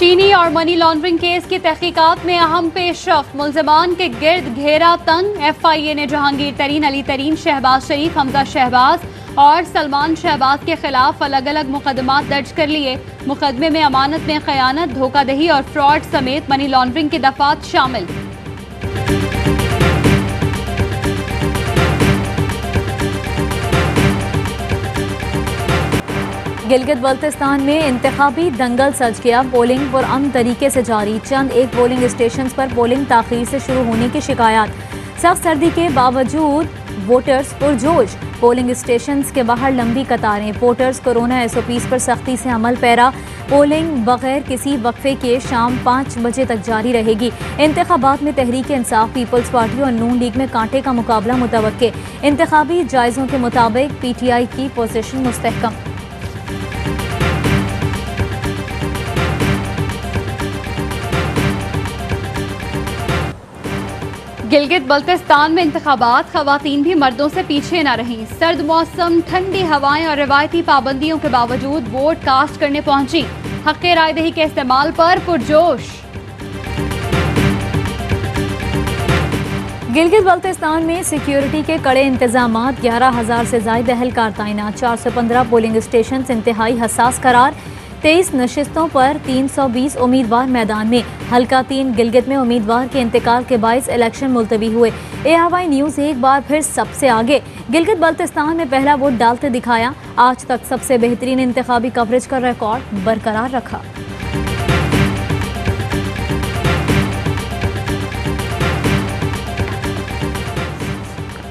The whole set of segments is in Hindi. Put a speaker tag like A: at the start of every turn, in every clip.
A: चीनी और मनी लॉन्ड्रिंग केस की तहकीकात में अहम पेशरफ। मुल्ज़िमान के गिर्द घेरा तंग। FIA ने जहांगीर तरीन, अली तरीन, शहबाज शरीफ, हमजा शहबाज और सलमान शहबाज के खिलाफ अलग अलग मुकदमात दर्ज कर लिए। मुकदमे में अमानत में खयानत, धोखाधही और फ्रॉड समेत मनी लॉन्ड्रिंग की दफात शामिल। गिलगित बल्तिस्तान में इंतखाबी दंगल सज गया। पोलिंग पुरअमन तरीके से जारी। चंद एक पोलिंग स्टेशन पर पोलिंग ताखीर से शुरू होने की शिकायत। सख्त सर्दी के बावजूद वोटर्स पुरजोश। पोलिंग स्टेशन के बाहर लंबी कतारें। वोटर्स कोरोना SOPs पर सख्ती से अमल पैरा। पोलिंग बगैर किसी वक्फे के शाम 5 बजे तक जारी रहेगी। इंतखाबात में तहरीक इंसाफ, पीपल्स पार्टी और नून लीग में कांटे का मुकाबला मुतवक्के। इंतखाबी जायजों के मुताबिक PTI की पोजीशन मुस्तहकम। गिलगित बल्तिस्तान में इंतखाबात, खवातीन भी मर्दों से पीछे न रहीं। सर्द मौसम, ठंडी हवाएं और रिवायती पाबंदियों के बावजूद वोट कास्ट करने पहुंची। हक़ रायदही के इस्तेमाल पर पुरजोश। गिलगित बल्तिस्तान में सिक्योरिटी के कड़े इंतजामात। 11,000 से ज्यादा एहलकार तैनात। 415 पोलिंग स्टेशन इंतहाई हसास करार। 23 नशिस्तों पर 320 उम्मीदवार मैदान में। हल्का 3 गिलगित में उम्मीदवार के इंतकाल के बाइस इलेक्शन मुलतवी हुए। ARY न्यूज़ एक बार फिर सबसे आगे। गिलगित बल्तिस्तान में पहला वोट डालते दिखाया। आज तक सबसे बेहतरीन इंतखाबी कवरेज का रिकॉर्ड बरकरार रखा।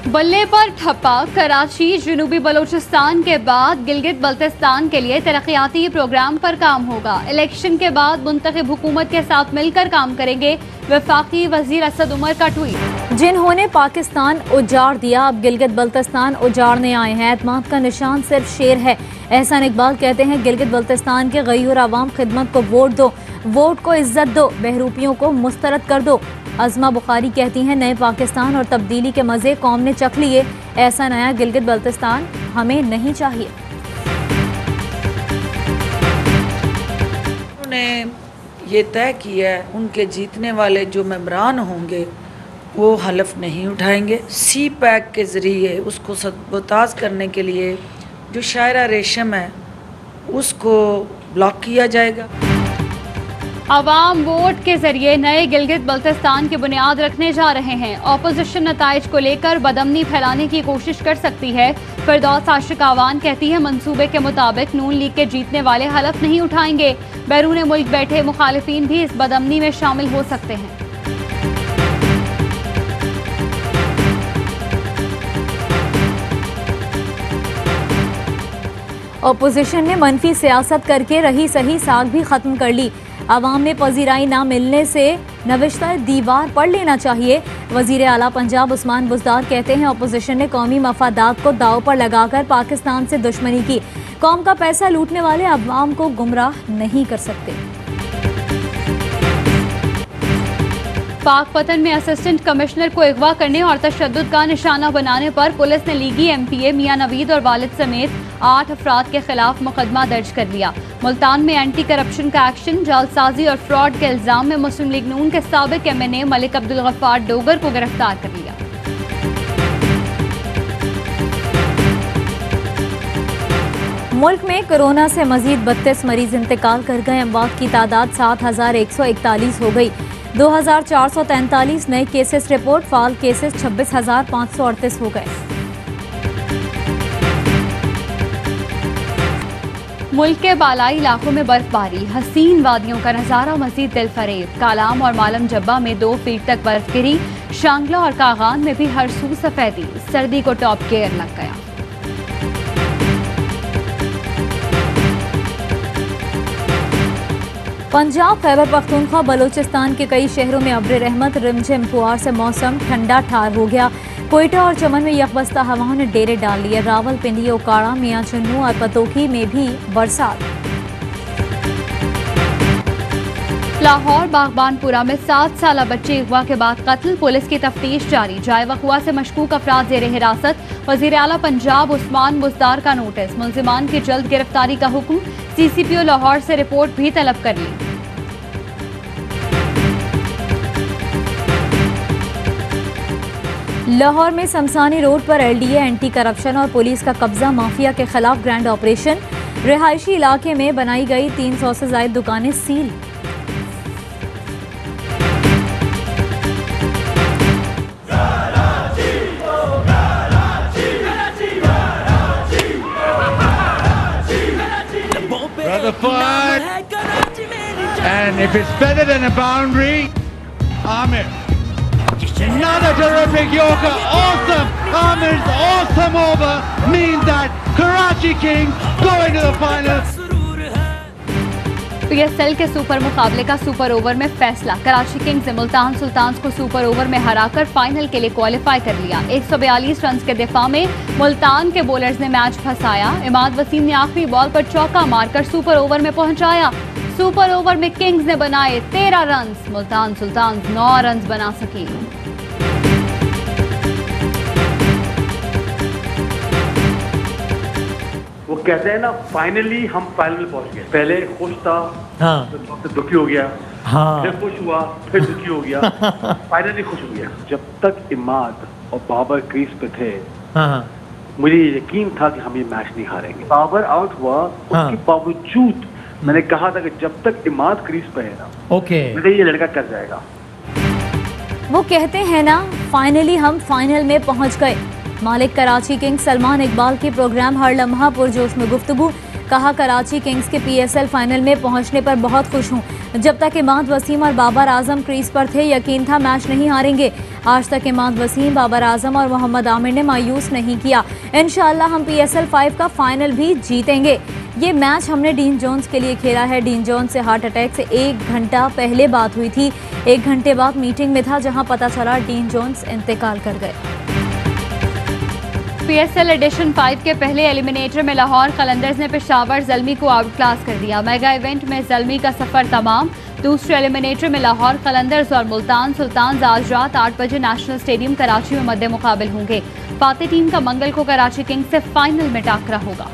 A: बल्ले पर ठप्पा। कराची, जनूबी बलोचिस्तान के बाद गिलगित बल्तिस्तान के लिए तरक्याती प्रोग्राम पर काम होगा। इलेक्शन के बाद मुंतखब हुकूमत के साथ मिलकर काम करेंगे। वफाकी वजीर असद उमर का ट्वीट। जिन्होंने पाकिस्तान उजाड़ दिया, अब गिलगित बल्तिस्तान उजाड़ने आए हैं। एतमाद का निशान सिर्फ शेर है। एहसान इकबाल कहते हैं, गिलगित बल्तिस्तान के गयूर अवाम खिदमत को वोट दो, वोट को इज्जत दो, बहरूपियों को मुस्तरद कर दो। अज़मा बुखारी कहती हैं, नए पाकिस्तान और तब्दीली के मज़े कौम ने चख लिए। ऐसा नया गिलगित बल्तिस्तान हमें नहीं चाहिए।
B: उन्होंने ये तय किया है, उनके जीतने वाले जो मेंबरान होंगे वो हलफ नहीं उठाएंगे। CPAC के ज़रिए उसको सबोताज करने के लिए जो शायरा रेशम है उसको ब्लॉक किया जाएगा।
A: अवाम वोट के जरिए नए गिलगित बल्तिस्तान की बुनियाद रखने जा रहे हैं। ऑपोजिशन नताइज को लेकर बदअमनी फैलाने की कोशिश कर सकती है। फिरदौस आशिक आवान कहती है, मंसूबे के मुताबिक नून लीग के जीतने वाले हलफ नहीं उठाएंगे। बैरून मुल्क बैठे मुखालिफिन भी इस बदअमनी में शामिल हो सकते हैं। ऑपोजिशन ने मनफी सियासत करके रही सही साख भी खत्म कर ली। आवाम में पजीराई ना मिलने से नविश्ता दीवार पढ़ लेना चाहिए। वजीर आला पंजाब उस्मान बुज़दार कहते हैं, अपोजिशन ने कौमी मफादात को दाव पर लगाकर पाकिस्तान से दुश्मनी की। कौम का पैसा लूटने वाले अवाम को गुमराह नहीं कर सकते। पाकपतन में असिस्टेंट कमिश्नर को अगवा करने और तशद्दुद का निशाना बनाने पर पुलिस ने लीगी MPA मियां नवीद और वालिद समेत 8 अफराद के खिलाफ मुकदमा दर्ज कर लिया। मुल्तान में एंटी करप्शन का एक्शन। जालसाजी और फ्रॉड के इल्जाम में मुस्लिम लीग नून के साबिक MNA मलिक अब्दुल गफ्फार डोगर को गिरफ्तार कर लिया। मुल्क में कोरोना से मजीद 32 मरीज इंतकाल कर गए। अमवात की तादाद 7,141 हो गई। 2,443 नए केसेस रिपोर्ट। फाल केसेस 26,538 हो गए। मुल्क के बालाई इलाकों में बर्फबारी। हसीन वादियों का नजारा मजीद दिल फरेब। कालाम और मालम जब्बा में 2 फीट तक बर्फ गिरी। शांगला और कागान में भी हर सू सफेदी। सर्दी को टॉप गियर लग गया। पंजाब, खैबर पख्तूनख्वा, बलोचिस्तान के कई शहरों में अब्र रहमत, रिमझिम फुहार से मौसम ठंडा ठार हो गया। कोयटा और चमन में यकबस्ता हवाओं ने डेरे डाल लिए। रावलपिंडी, ओकाड़ा, मियां चुन्नू और पतोखी में भी बरसात। लाहौर बागबानपुरा में 7 साला बच्चे अगवा के बाद कत्ल। पुलिस की तफ्तीश जारी। जाए वक़ुआ से मशकूक अफराद ज़ेर हिरासत। वज़ीर आला पंजाब उस्मान बुज़दार का नोटिस। मुल्ज़िमान की जल्द गिरफ्तारी का हुक्म। CCPO लाहौर से रिपोर्ट भी तलब कर ली।
C: लाहौर में शमशानी रोड पर LDA एंटी करप्शन और पुलिस का कब्जा, माफिया के खिलाफ ग्रैंड ऑपरेशन। रिहायशी इलाके में बनाई गई 300 से ज्यादा दुकानें seal.
D: And if it's better than a boundary, Amir. Another terrific Yorker. Awesome. Amir's awesome over means that Karachi Kings go into the final.
A: PSL के सुपर मुकाबले का सुपर ओवर में फैसला। कराची किंग्स ने मुल्तान सुल्तान्स को सुपर ओवर में हराकर फाइनल के लिए क्वालिफाई कर लिया। 142 रन के दिफा में मुल्तान के बॉलर्स ने मैच फंसाया। इमाद वसीम ने आखिरी बॉल पर चौका मारकर सुपर ओवर में पहुंचाया। सुपर ओवर में किंग्स ने बनाए 13 रन, मुल्तान सुल्तान्स 9 रन बना सकी।
E: वो कहते हैं ना, फाइनली हम फाइनल पहुंच गए। पहले खुश था, तो दुखी हो गया, फिर खुश हुआ, फिर दुखी हो गया, फाइनली खुश हो गया। जब तक इमाद और बाबर क्रीज पे थे, मुझे यकीन था कि हम ये मैच नहीं हारेंगे। बाबर आउट हुआ, उसके बावजूद मैंने कहा था कि जब तक इमाद क्रीज पे है ना, मुझे ये लड़का कर जाएगा।
C: वो कहते हैं ना, फाइनली हम फाइनल में पहुंच गए। मालिक कराची किंग्स सलमान इकबाल के प्रोग्राम हर लम्हा पुरजोश में गुफ्तगू। कहा, कराची किंग्स के PSL फाइनल में पहुंचने पर बहुत खुश हूं। जब तक इमाद वसीम और बाबर आजम क्रीज पर थे, यकीन था मैच नहीं हारेंगे। आज तक इमाद वसीम, बाबर आजम और मोहम्मद आमिर ने मायूस नहीं किया। इंशाअल्लाह हम PSL 5 का फाइनल भी जीतेंगे। ये मैच हमने डीन जोन्स के लिए खेला है। डीन जोन्स से हार्ट अटैक से 1 घंटा पहले बात हुई थी। 1 घंटे बाद मीटिंग में था, जहां पता चला डीन जोन्स इंतकाल कर गए।
A: PSL एडिशन 5 के पहले एलिमिनेटर में लाहौर कलंदर्स ने पेशावर ज़ल्मी को आउट क्लास कर दिया। मेगा इवेंट में ज़ल्मी का सफर तमाम। दूसरे एलिमिनेटर में लाहौर कलंदर्स और मुल्तान सुल्तान्स आज रात 8 बजे नेशनल स्टेडियम कराची में मद्दे मुकाबिल होंगे। फातेह टीम का मंगल को कराची किंग्स से फाइनल में टाकरा होगा।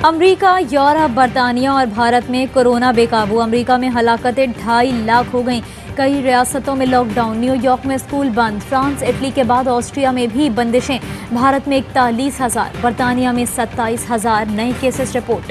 C: अमरीका, यूरोप, बरतानिया और भारत में कोरोना बेकाबू। अमरीका में हलाकतें 2.5 लाख हो गईं। कई रियासतों में लॉकडाउन। न्यूयॉर्क में स्कूल बंद। फ्रांस, इटली के बाद ऑस्ट्रिया में भी बंदिशें। भारत में 41,000, बरतानिया में 27,000 नए केसेस रिपोर्ट।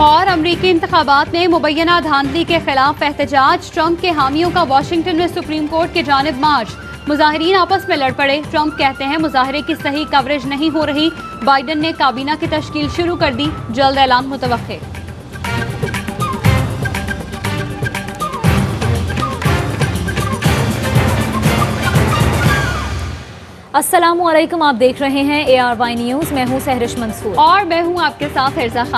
A: और अमरीकी इंतखाबात में मुबैना धांधली के खिलाफ एहतजाज। ट्रंप के हामियों का वाशिंगटन में सुप्रीम कोर्ट की जानिब मार्च। मुजाहिरीन आपस में लड़ पड़े। ट्रंप कहते हैं मुजाहरे की सही कवरेज नहीं हो रही। बाइडन ने काबीना की तश्कील शुरू कर दी, जल्द ऐलान मुतवक्के।
C: अस्सलामुअलैकुम, आप देख रहे हैं ARY न्यूज़। मैं हूं सहरिश मंसूर
A: और मैं हूं आपके साथ हिरजा खान।